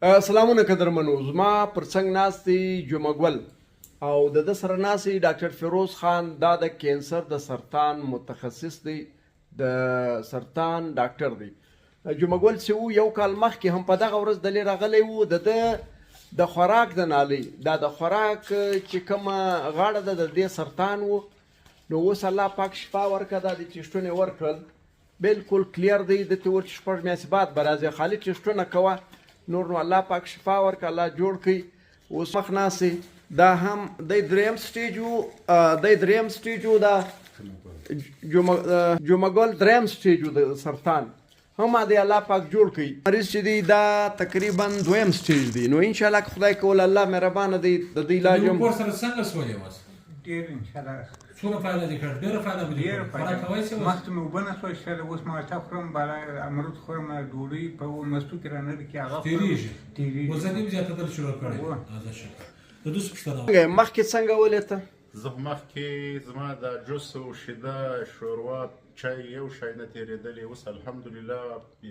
سلامونه قدرمنو، زما پر څنګ ناست دی جمعګل او د ده سره ناست دی ډاکټر فیروز خان. دا د کینسر د سرطان متخصص دی، د سرطان ډاکټر دی. جمعګل چې و یو کال مخکې هم په دغه ورځ دلې راغلی و. د خوراک د نالۍ دا د خوراک چې کومه غاړه ده د دې سرطان و. نو اوس الله پاک شفا ورکړه، دا د ټېسټونه یې ورکړل، بالکل کلیر دی. دته ورته شپږ میاشتې بعد به راځي، خالي ټېسټونه کوه، نور نو الله پاک شفا ورکړه، الله جوړ کړي. اوس مخ ناسې دا هم د دریم سټیج و، دا جمعګل دریم سټیج و د سرطان هم دی، الله پاک جوړ کړي. مریض چې دی دا تقریبا دویم سټیج دی. نو ان شاء الله خدای کول الله مهربانه دی. د دې علاج هم کور سره څنګه سولې واس ډیر ان شاء الله څومره فایده دې کړ؟ ډیره فایده به دې کړ. خوراک کوئ څه مخکې مې اوبه نه سوی شته، اوس ما اچا خورم، بالا امرود خورم، ډوډۍ په مستو کې رانه کې هغه تېرېږي. تېرېږي وزن یې زیاتېدل شروع کړی. د دوست پوښتنه مخکې څنګه ولیته؟ زه مخکې زما د جوس او شیده شوروا چای یو شی نه تېرېدلې، اوس الحمدلله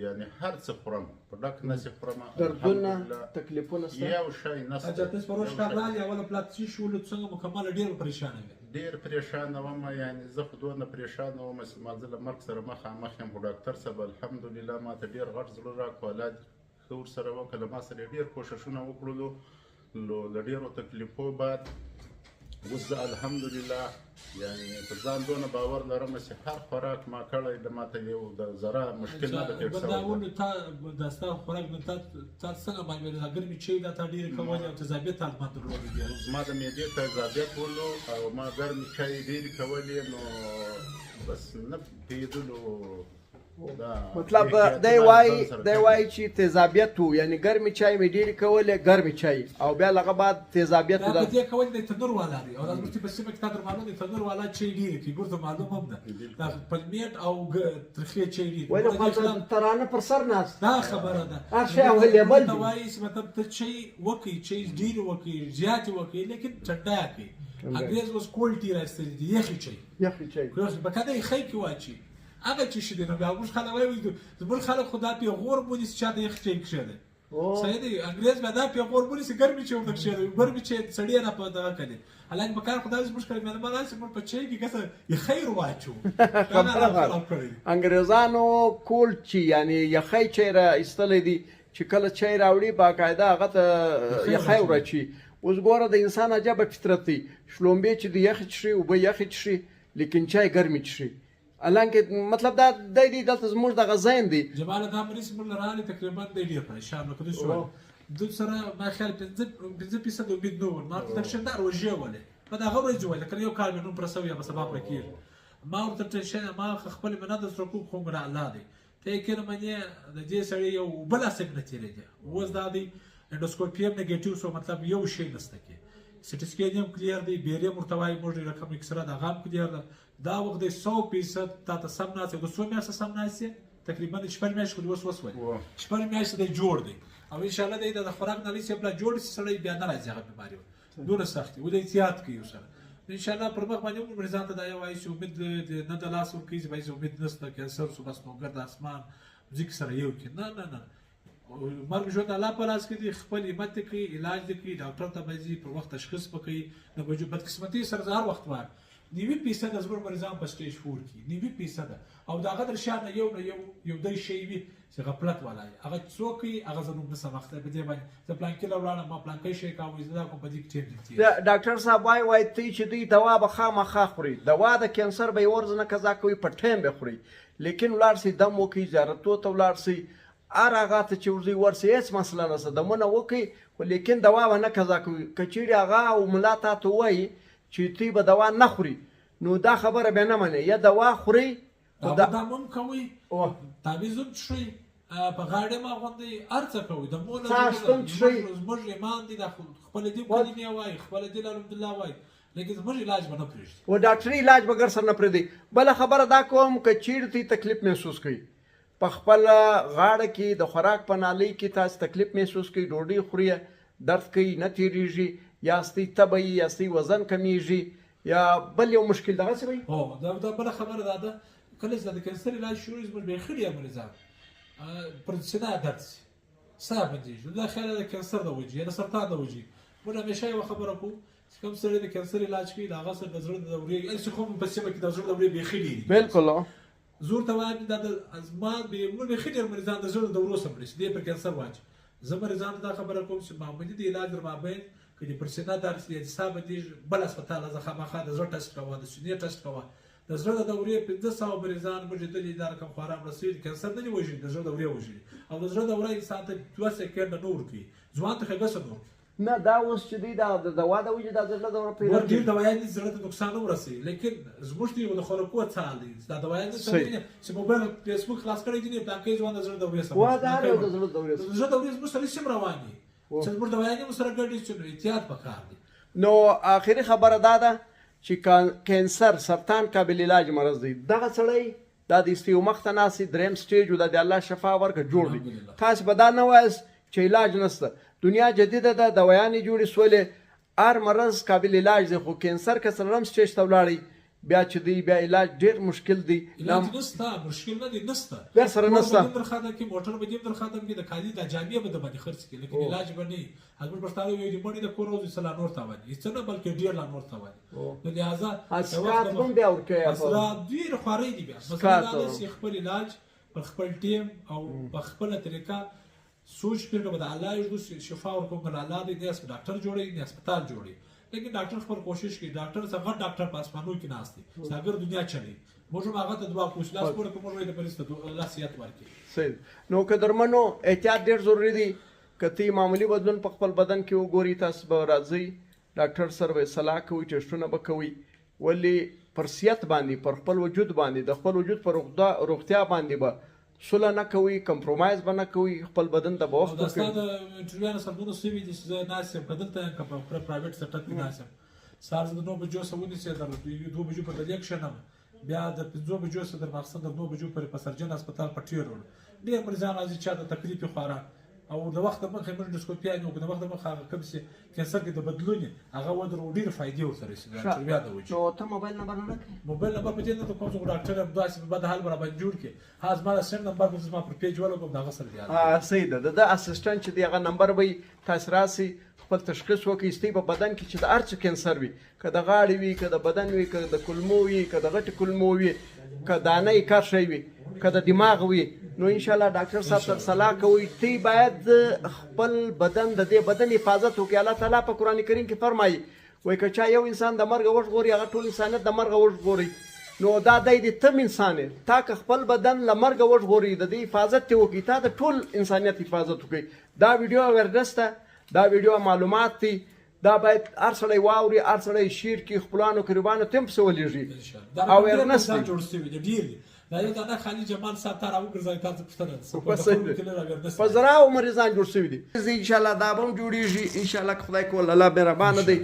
یعنی هر څه خورم، په ډک نسې خورم، دردونه تکلیفونه یو شی نشته. تاسو پروش کارلال اوله پلاټ شو له څنګه مکمل ډیر پریشان وم، ډیر پریشان وم، یعنی زه خو دونه پریشان وم چې ما زه له مرګ سره مخامخ یم. خو ډاکټر صاحب الحمدلله ما ته ډیر غټ زړه راکړ، علاج ښه ورسره وکړه، ما سره ډیر کوښښونه وکړلو. له ډیرو تکلیفو بعد اوس زه الحمدلله یعنی په ځان دونه باور لرم چې هر خوراک ما کړی د ماته یو د ذره مشکل نه ده پېښ شوی. دا ستا خوراک نه تا څنګه باندې ګرمې چای دا تا ډېرې کولې او تیزابیت حالت درلودی؟ زما د معدې تیزابیت ولو او ما ګرمې چای ډېرې کولې، نو بس نه پوهېدلو. مطلب دی وایي چې تیزابیت و، یعنی ګرمې چای مې ډېرې کولې، ګرمې چای او بیا هغه بعد تیزابیت دا دې کول د تنور والا دی، او دا زموږ په سیمه کې تا در معلوم دی تنور والا چای ډېرې کوي، ګورته معلوم هم ده دا پلمېټ او ترخې چای ډېرې ولې خو ترانه پر سر ناست دا خبره ده. هر شی اویلیبل دی. ته وایي چې مطلب ته چای وکړي، چای ډېرې وکړي، زیاتې وکړي، لیکن ټنډه یې کړي. انګریز اوس کولډ ټي راایستلی دي، یخې چای بقاعده یې ښی کې واچي هغه چې شي دی. نو بیا موږ خلک وایي زموږ خلک خو دا پیغور بولي چې چا ته یخ چای کښېږدی، صحیح دی. انګریز بیا دا پیغور بولي چې ګرمې چای ورته کښېږدی، ګرمې چای سړی یې نه په دغه کوي. حالانکه په کار خو دا زموږ کله مېلمه راشي موږ په چای کې کسه یخی ورواچو. انګریزانو کولډ چای یعنی یخی چای را ایستلی دی چې کله چای راوړي باقاعده هغه ته یخی وراچي. اوس ګوره د انسان عجبه فطرت دی، شلومبې چې د یخې څښي، اوبه یخې څښي، لیکن چای ګرمې څښي. الانکه مطلب دا دی دلته زموږ دغه ذهن دی. جمال دا مریض موږ راغلی تقریبا دی ډېر پریشان و، که دوی شول دوی سره ما خیال 5% امید نه و. ما ورته تکشن دا روژې ولې په دغه ورځ وویل که یو کال مې نوم پرسوي یا به سبا پرې کېږي. ما ورته ټینشن ما خپل مې نه درسره کوم، خو مې الله دی ته یې کېنه منې د دې سړي یو بل اسک نه تېرېدی. اوس دا دی انډوسکوپي هم نیګیټیو شو، مطلب یو شی نشته کې، سټي سکین هم کلیر دی، بیریم ورته وایي موږ رقم اکسره د هغه هم کلیر ده. دا وخت دی 100% تا ته سم ناست د 100 میاشتې سم ناست تقریبا د 4 میاشتې خو اوس وسوي 4 میاشتې دی جوړ دی، او ان شاء الله دی د خوراک نالۍ چې بلا جوړ شي سړی بیا نه راځي هغه بیماري دونه سختي و. د احتیاط کوي سره ان شاء الله پر مخ باندې موږ مریضان ته دا یو وایي چې امید نه د لاس ورکوي چې باید امید نشته کینسر سو بس نو ګرد اسمان ځکه سره یو کې نه مرګ ژوند الله په لاس کې دی. خپل همت کوي، علاج دی کوي، ډاکټر ته باید په وخت تشخیص وکړي. نه بدقسمتي سره هر وخت وایي 90% زموږ مریضان په سټیج 4 کې 90%، او دا غدر شانه یو د شی وي چې غفلت ولای هغه څوک هغه زموږ نه سمخته په دې باندې ځ پلان کې لاړم ما پلان کې شي کاوه زدا کوم په دې کې ډاکټر صاحب وایي تی چې دوی دوا به خامخا خوري، دوا د کینسر به ورز نه قضا کوي، په ټیم به خوري، لیکن ولار سي دم وکي زیارتو ته ولار سي هغه ته چې ورځي ورسي هیڅ مسله نشته، دمونه وکي خو لیکن دوا به نه قضا کوي. کچېړي هغه او ملا ته وایي چې تی به دوا نه خوري، نو دا خبره به نه مني، یا دوا خوري دا مم کوي تعویذ شي په غاړه ما غوندي ارڅ کوي د مولا زموږ ایمان دي د خپل دې کلمې وای خپل دې الحمدلله وای، لیکن زموږ علاج به نه پرېږدي و ډاکټري علاج به ګر سره نه پرېږدي. بله خبره دا کوم که چیرته تکلیف محسوس کوي په خپل غاړه کې د خوراک په نالۍ کې تاسو تکلیف محسوس کوي، ډوډۍ خوري درد کوي نه تېرېږي، یا ستاسو تبه یا ستاسو وزن کمیږي، یا بل یو مشکل دغه څه وي؟ دا بله خبره ده کله چې د کینسر علاج شروع زموږ بېخي ډېر مریضان پر سینه درد شي ساه بندیږي دا خیال د کانسر د وجې یا د سرطان د وجې موږ همیشه یوه خبره کوو چې کوم سړی د کانسر علاج کوي د هغه سره د زړه د دورې هسې خو په سیمه کې د زړه د دورې بیخي ډېرې دي بالکل زور ته وایم دا د زما موږ بیخي ډېر مریضان د زړه د دورو سره مړي چې دی پر کانسر واچي زه مریضانو ته دا خبره کوم چې معمولي د علاج در مابین که دې پر سینه درد یا ساه بندیږي بل هسپتال ځه خامخا د زړه ټسټ کوه د سینې ټسټ کوه د زړه د دورې 1500 مریضان موږ لیدلي دا رقم خورا مړه سوي کانسر نه دي وژلي د زړه دورې وژلي او د زړه دوره انسان ته 2 سکنډه نه ورکوي ځوان ته ښه ګسه نه نه دا اوس چې دی دا د دوا د وجې دا زړه دوره پیدا ډېر دوایان دي زړه ته نقصان هم رسوي لیکن زموږ ته یو د خوراکو څال دی دا دوایان دي چې موبایل فیسبوک خلاص کړی دي نه پاکې ځوان د زړه دورې سره وا دا د زړه دورې د زړه دورې زموږ سره سم روان دي چې زموږ دوایان یې سره ګډ دي چې احتیاط پکار دي نو آخري خبره دا ده چې کینسر سرطان قابل علاج مرض دی دغه سړی دا د استیو مخ ته ناسي دریم سټیج و د الله شفا ورکړه جوړ دی تاسو به دا نه وایاست چې علاج نشته دنیا جدیده ده دوايانې جوړې سولې هر مرض قابل علاج دی خو کینسر که څلورم سټیج ته ولاړی بیا چې دی بیا علاج ډېر مشکل دی علاج نشته مشکل نه دی نشته بیا سره نشته در خاطر کې موټر به دې در خاطر کې د کالي د جامې به د باندې خرڅ کې لیکن علاج به نه حضرت پښتانه ویلي مړي د کور روزي سلا نور تا وایي هیڅ نه بلکې ډېر لا نور تا وایي نو لہذا اسرات هم بیا ورکوي اسرات ډېر خواري دي بیا مثلا دا چې خپل علاج په خپل ټیم او په خپل طریقه سوچ پرګه به د الله یو شفا ورکوم د الله دې نه ډاکټر جوړي نه هسپتال جوړي لیکن ډاکټر خپل کوشش کوي ډاکټر څنګه ډاکټر په اسمانو کې ناست دي څنګه دنیا چلی موږ هغه ته دعا کوو لاس پورې کوم وای د پرسته الله صحت ورکړي صحیح نو که درمنو احتیاط ډېر ضروری دی کتی معمولی بدلون په خپل بدن کې وګوري تاسو به راځي ډاکټر سره به صلاح کوي ټیسټونه به کوي ولی پر صحت باندې پر خپل وجود باندې د خپل وجود پر روغتیا باندې به سوله نه کوي کمپرومایز به نه کوي خپل بدن ته به وخت ورکوي دا د انټرویو نه سمونه سوي دي چې زه ناست یم که دلته یم که په پرایویټ سیکټر کې ناست یم سهار زه د 9 بجو څخه ونیسئ در 2 بجو پر دلیا کښېنم بیا د 5 بجو څخه در ماخستن در 9 بجو پورې په سرجن هسپتال په ټیر روډ ډېر مریضان راځي چا ته تکلیف یې خواره او د وخت مخکې موږ ډسکوپیانې وکړو د وخت مخکې هغه کوم چې کینسر کې د بدلون هغه ودرو ډېرې فایدې ورسره رسېږي دا انټرویو د وجې نو ته موبایل نمبر نه راکړې موبایل نمبر په دې نه ته کوم څوک ډاکټر یم داسې په بد حال به راباندې جوړ کړي ها زما د سیم نمبر به زما پر پیج ولګوم د هغه سره یاد صحیح ده د اسسټنټ چې دی هغه نمبر به تاسو راسي خپل تشخیص وکړئ ستی په بدن کې چې د هر څه کینسر وي که د غاړې وي که د بدن وي که د کولمو وي که د غټې کولمو وي که دانه یې کار شی وي که د دماغ وي نو انشاءالله ډاکټر صاحب سره صلاح کوئ تی باید خپل بدن د دې بدن حفاظت وکړي الله تعالی په قرآن کریم کې فرمایي وایي که چا یو انسان د مرګه وژ غوري هغه ټول انسانیت د مرګه وژ غوري نو دا دی د تم انسان تا که خپل بدن له مرګه وژ غوري د دې حفاظت ته وکړي تا د ټول انسانیت حفاظت وکړي دا ویډیو اویرنس ده دا ویډیو معلومات دي دا باید هر سړی واوري هر سړی شیر کړي خپلوانو قربانو ته هم څه ولېږي اویرنس دی جوړ شوي دي ډېر دي دا یو دا خالي جمال صاحب ته راوګرځوي تاسو پوښتنه په زراو مریضان جوړ شوي دي انشاءالله دا به هم جوړېږي انشاءالله که خدای کول الله مهربانه دی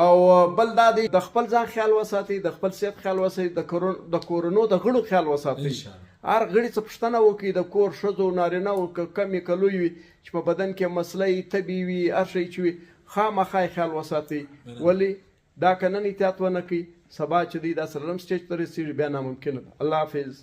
او بل دا دی د خپل ځان خیال وساتئ د خپل صحت خیال وساتئ د کورونو د غړو خیال وساتئ هر غړي څه پوښتنه وکړي د کور ښځو نارینهو که کمې که لوی وي چې په بدن کې مسله وي تبې وي هر شی چې وي خامخا یې خیال وساتئ ولې دا که نن احتیاط ونه کوي سبا چې دی دا څلورم سټیج ته رسېږي بیا ناممکنه ده الله حافظ